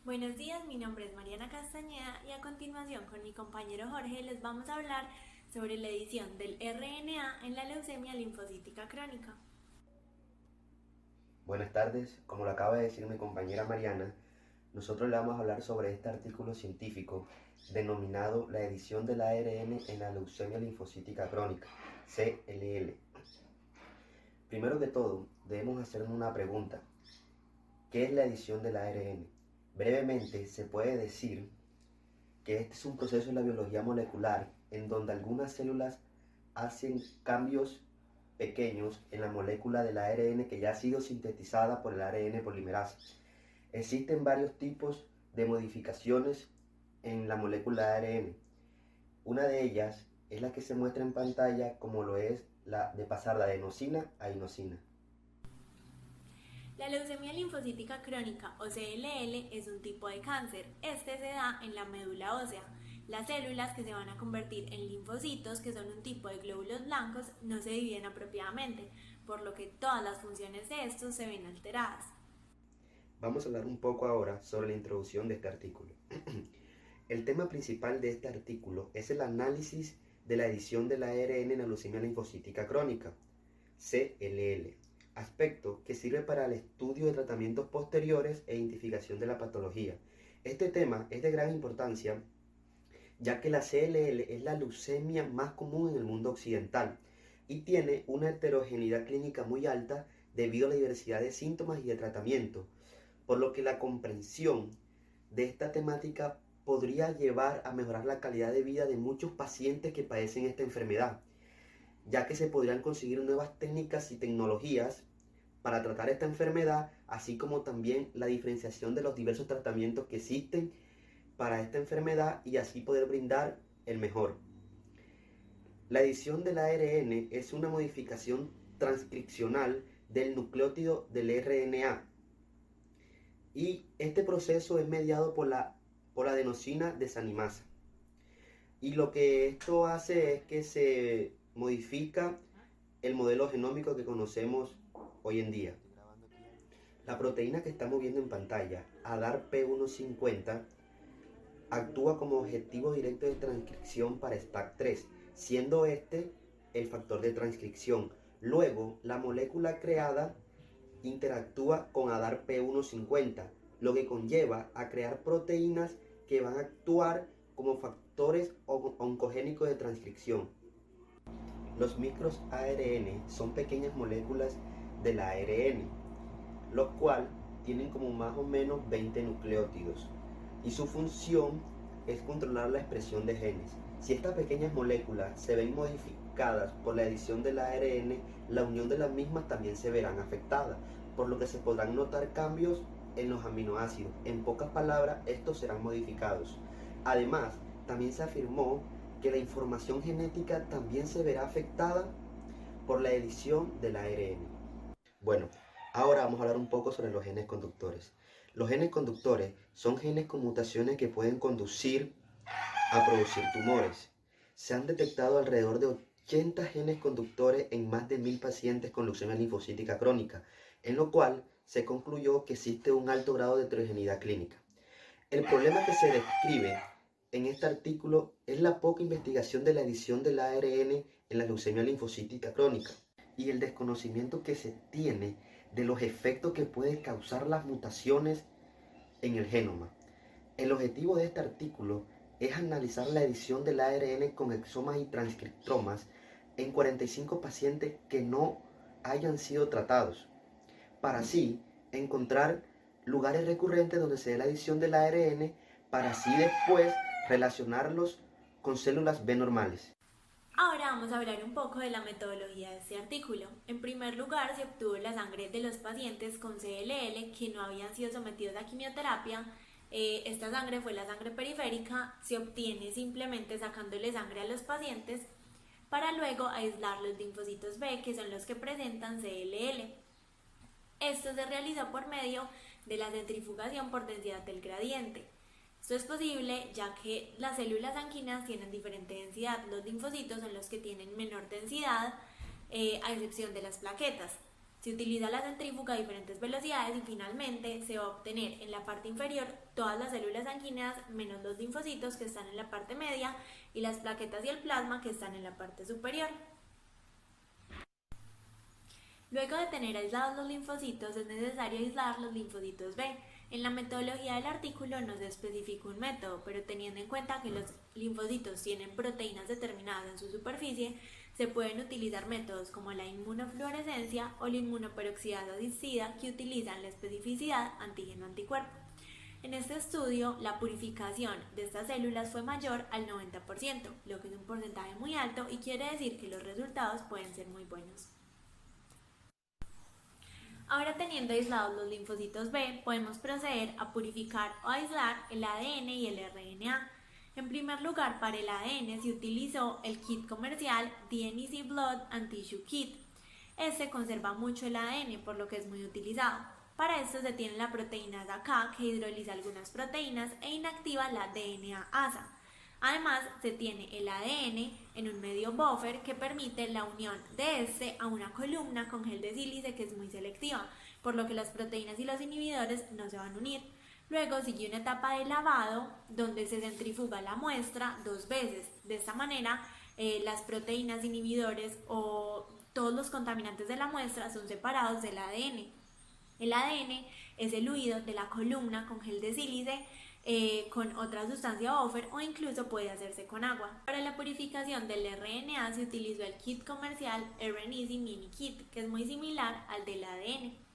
Buenos días, mi nombre es Mariana Castañeda y a continuación con mi compañero Jorge les vamos a hablar sobre la edición del RNA en la leucemia linfocítica crónica. Buenas tardes, como lo acaba de decir mi compañera Mariana, nosotros le vamos a hablar sobre este artículo científico denominado la edición del ARN en la leucemia linfocítica crónica, CLL. Primero que todo, debemos hacernos una pregunta. ¿Qué es la edición del ARN? Brevemente, se puede decir que este es un proceso en la biología molecular en donde algunas células hacen cambios pequeños en la molécula del ARN que ya ha sido sintetizada por el ARN polimerasa. Existen varios tipos de modificaciones en la molécula de ARN. Una de ellas es la que se muestra en pantalla, como lo es la de pasar de adenosina a inosina. La leucemia linfocítica crónica o CLL es un tipo de cáncer. Este se da en la médula ósea. Las células que se van a convertir en linfocitos, que son un tipo de glóbulos blancos, no se dividen apropiadamente, por lo que todas las funciones de estos se ven alteradas. Vamos a hablar un poco ahora sobre la introducción de este artículo. El tema principal de este artículo es el análisis de la edición del ARN en la leucemia linfocítica crónica, CLL, aspecto que sirve para el estudio de tratamientos posteriores e identificación de la patología. Este tema es de gran importancia ya que la CLL es la leucemia más común en el mundo occidental y tiene una heterogeneidad clínica muy alta debido a la diversidad de síntomas y de tratamiento, por lo que la comprensión de esta temática podría llevar a mejorar la calidad de vida de muchos pacientes que padecen esta enfermedad, ya que se podrían conseguir nuevas técnicas y tecnologías para tratar esta enfermedad, así como también la diferenciación de los diversos tratamientos que existen para esta enfermedad y así poder brindar el mejor. La edición del ARN es una modificación transcripcional del nucleótido del RNA y este proceso es mediado por la adenosina desanimasa. Y lo que esto hace es que se modifica el modelo genómico que conocemos hoy en día. La proteína que estamos viendo en pantalla, ADAR-P150, actúa como objetivo directo de transcripción para STAC3, siendo este el factor de transcripción. Luego, la molécula creada interactúa con ADAR-P150, lo que conlleva a crear proteínas que van a actuar como factores oncogénicos de transcripción. Los micros ARN son pequeñas moléculas del ARN, los cuales tienen como más o menos 20 nucleótidos y su función es controlar la expresión de genes. Si estas pequeñas moléculas se ven modificadas por la edición del ARN, la unión de las mismas también se verán afectadas, por lo que se podrán notar cambios en los aminoácidos. En pocas palabras, estos serán modificados. Además, también se afirmó que la información genética también se verá afectada por la edición del ARN. Bueno, ahora vamos a hablar un poco sobre los genes conductores. Los genes conductores son genes con mutaciones que pueden conducir a producir tumores. Se han detectado alrededor de 80 genes conductores en más de 1000 pacientes con leucemia linfocítica crónica, en lo cual se concluyó que existe un alto grado de heterogeneidad clínica. El problema que se describe en este artículo es la poca investigación de la edición del ARN en la leucemia linfocítica crónica y el desconocimiento que se tiene de los efectos que pueden causar las mutaciones en el genoma. El objetivo de este artículo es analizar la edición del ARN con exomas y transcriptomas en 45 pacientes que no hayan sido tratados, para así encontrar lugares recurrentes donde se dé la edición del ARN, para así después relacionarlos con células B normales. Ahora vamos a hablar un poco de la metodología de este artículo. En primer lugar, se obtuvo la sangre de los pacientes con CLL que no habían sido sometidos a quimioterapia. Esta sangre fue la sangre periférica, se obtiene simplemente sacándole sangre a los pacientes para luego aislar los linfocitos B, que son los que presentan CLL. Esto se realiza por medio de la centrifugación por densidad del gradiente. Esto es posible ya que las células sanguíneas tienen diferente densidad. Los linfocitos son los que tienen menor densidad, a excepción de las plaquetas. Se utiliza la centrífuga a diferentes velocidades y finalmente se va a obtener en la parte inferior todas las células sanguíneas menos los linfocitos que están en la parte media y las plaquetas y el plasma que están en la parte superior. Luego de tener aislados los linfocitos, es necesario aislar los linfocitos B. En la metodología del artículo no se especifica un método, pero teniendo en cuenta que los linfocitos tienen proteínas determinadas en su superficie, se pueden utilizar métodos como la inmunofluorescencia o la inmunoperoxidasa asistida que utilizan la especificidad antígeno-anticuerpo. En este estudio, la purificación de estas células fue mayor al 90%, lo que es un porcentaje muy alto y quiere decir que los resultados pueden ser muy buenos. Ahora, teniendo aislados los linfocitos B, podemos proceder a purificar o aislar el ADN y el RNA. En primer lugar, para el ADN se utilizó el kit comercial DNC Blood and Tissue Kit. Este conserva mucho el ADN, por lo que es muy utilizado. Para esto se tiene la proteína K, que hidroliza algunas proteínas e inactiva la DNA-ASA. Además, se tiene el ADN en un medio buffer que permite la unión de este a una columna con gel de sílice que es muy selectiva, por lo que las proteínas y los inhibidores no se van a unir. Luego sigue una etapa de lavado donde se centrifuga la muestra 2 veces. De esta manera, las proteínas, inhibidores o todos los contaminantes de la muestra son separados del ADN. El ADN es eluido de la columna con gel de sílice, con otra sustancia buffer o incluso puede hacerse con agua. Para la purificación del RNA se utilizó el kit comercial RNeasy Mini Kit, que es muy similar al del ADN.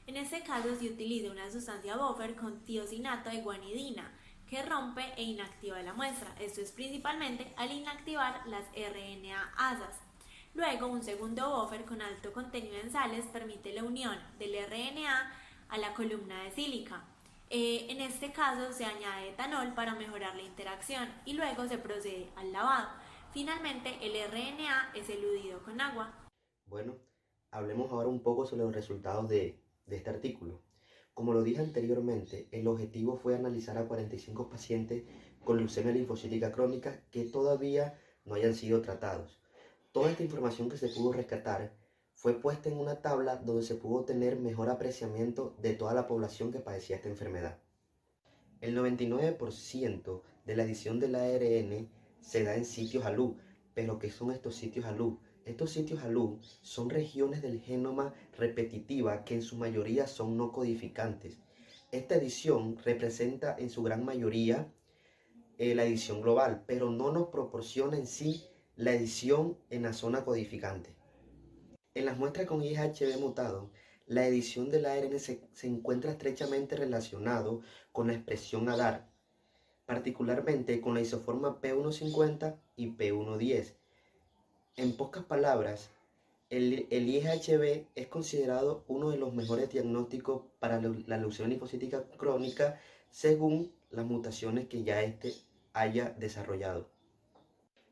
En este caso se utiliza una sustancia buffer con tiosinato de guanidina que rompe e inactiva la muestra. Esto es principalmente al inactivar las RNA-ASAs. Luego, un segundo buffer con alto contenido en sales permite la unión del RNA a la columna de sílica. En este caso se añade etanol para mejorar la interacción y luego se procede al lavado. Finalmente, el RNA es eludido con agua. Bueno, hablemos ahora un poco sobre los resultados de este artículo. Como lo dije anteriormente, el objetivo fue analizar a 45 pacientes con leucemia linfocítica crónica que todavía no hayan sido tratados. Toda esta información que se pudo rescatar fue puesta en una tabla donde se pudo tener mejor apreciamiento de toda la población que padecía esta enfermedad. El 99% de la edición del ARN se da en sitios ALU, pero ¿qué son estos sitios ALU? Estos sitios ALU son regiones del genoma repetitiva que en su mayoría son no codificantes. Esta edición representa en su gran mayoría la edición global, pero no nos proporciona en sí la edición en la zona codificante. En las muestras con IHB mutado, la edición del ARN se encuentra estrechamente relacionado con la expresión ADAR, particularmente con la isoforma P150 y P110. En pocas palabras, el IHB es considerado uno de los mejores diagnósticos para la leucemia linfocítica crónica según las mutaciones que ya haya desarrollado.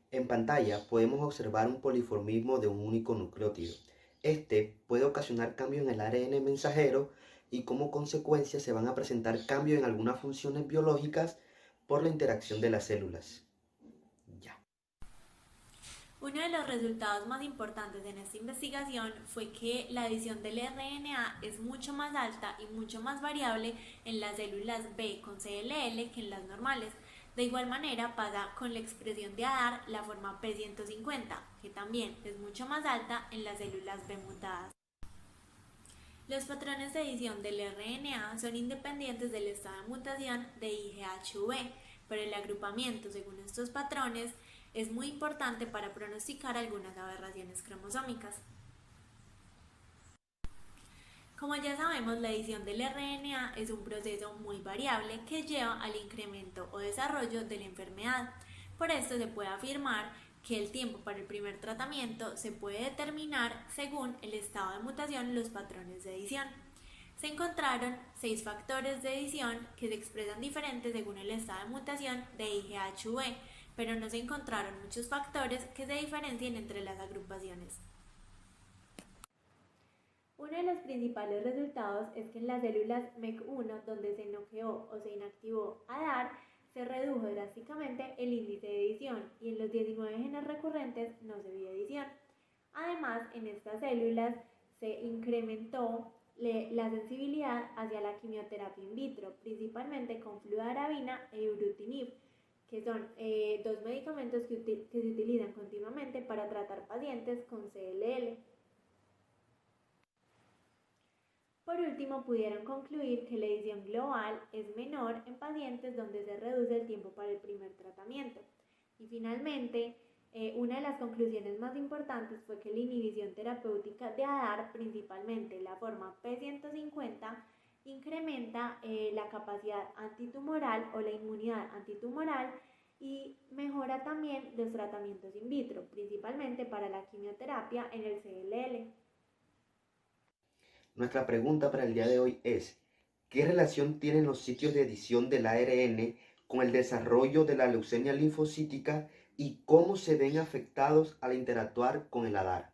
En pantalla podemos observar un poliformismo de un único nucleótido. Este puede ocasionar cambios en el ARN mensajero y como consecuencia se van a presentar cambios en algunas funciones biológicas por la interacción de las células. Uno de los resultados más importantes en esta investigación fue que la edición del RNA es mucho más alta y mucho más variable en las células B con CLL que en las normales. De igual manera pasa con la expresión de ADAR, la forma P150, que también es mucho más alta en las células B mutadas. Los patrones de edición del RNA son independientes del estado de mutación de IGHV, pero el agrupamiento según estos patrones es muy importante para pronosticar algunas aberraciones cromosómicas. Como ya sabemos, la edición del RNA es un proceso muy variable que lleva al incremento o desarrollo de la enfermedad. Por esto se puede afirmar que el tiempo para el primer tratamiento se puede determinar según el estado de mutación y los patrones de edición. Se encontraron 6 factores de edición que se expresan diferentes según el estado de mutación de IGHV, pero no se encontraron muchos factores que se diferencien entre las agrupaciones. Uno de los principales resultados es que en las células MEC1, donde se noqueó o se inactivó ADAR, se redujo drásticamente el índice de edición y en los 19 genes recurrentes no se vio edición. Además, en estas células se incrementó la sensibilidad hacia la quimioterapia in vitro, principalmente con fludarabina e ibrutinib, que son dos medicamentos que se utilizan continuamente para tratar pacientes con CLL. Por último, pudieron concluir que la edición global es menor en pacientes donde se reduce el tiempo para el primer tratamiento. Y finalmente, una de las conclusiones más importantes fue que la inhibición terapéutica de ADAR, principalmente la forma P150, incrementa la capacidad antitumoral o la inmunidad antitumoral y mejora también los tratamientos in vitro, principalmente para la quimioterapia en el CLL. Nuestra pregunta para el día de hoy es, ¿qué relación tienen los sitios de edición del ARN con el desarrollo de la leucemia linfocítica y cómo se ven afectados al interactuar con el ADAR?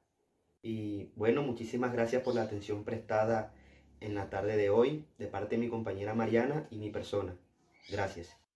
Y bueno, muchísimas gracias por la atención prestada en la tarde de hoy de parte de mi compañera Mariana y mi persona. Gracias.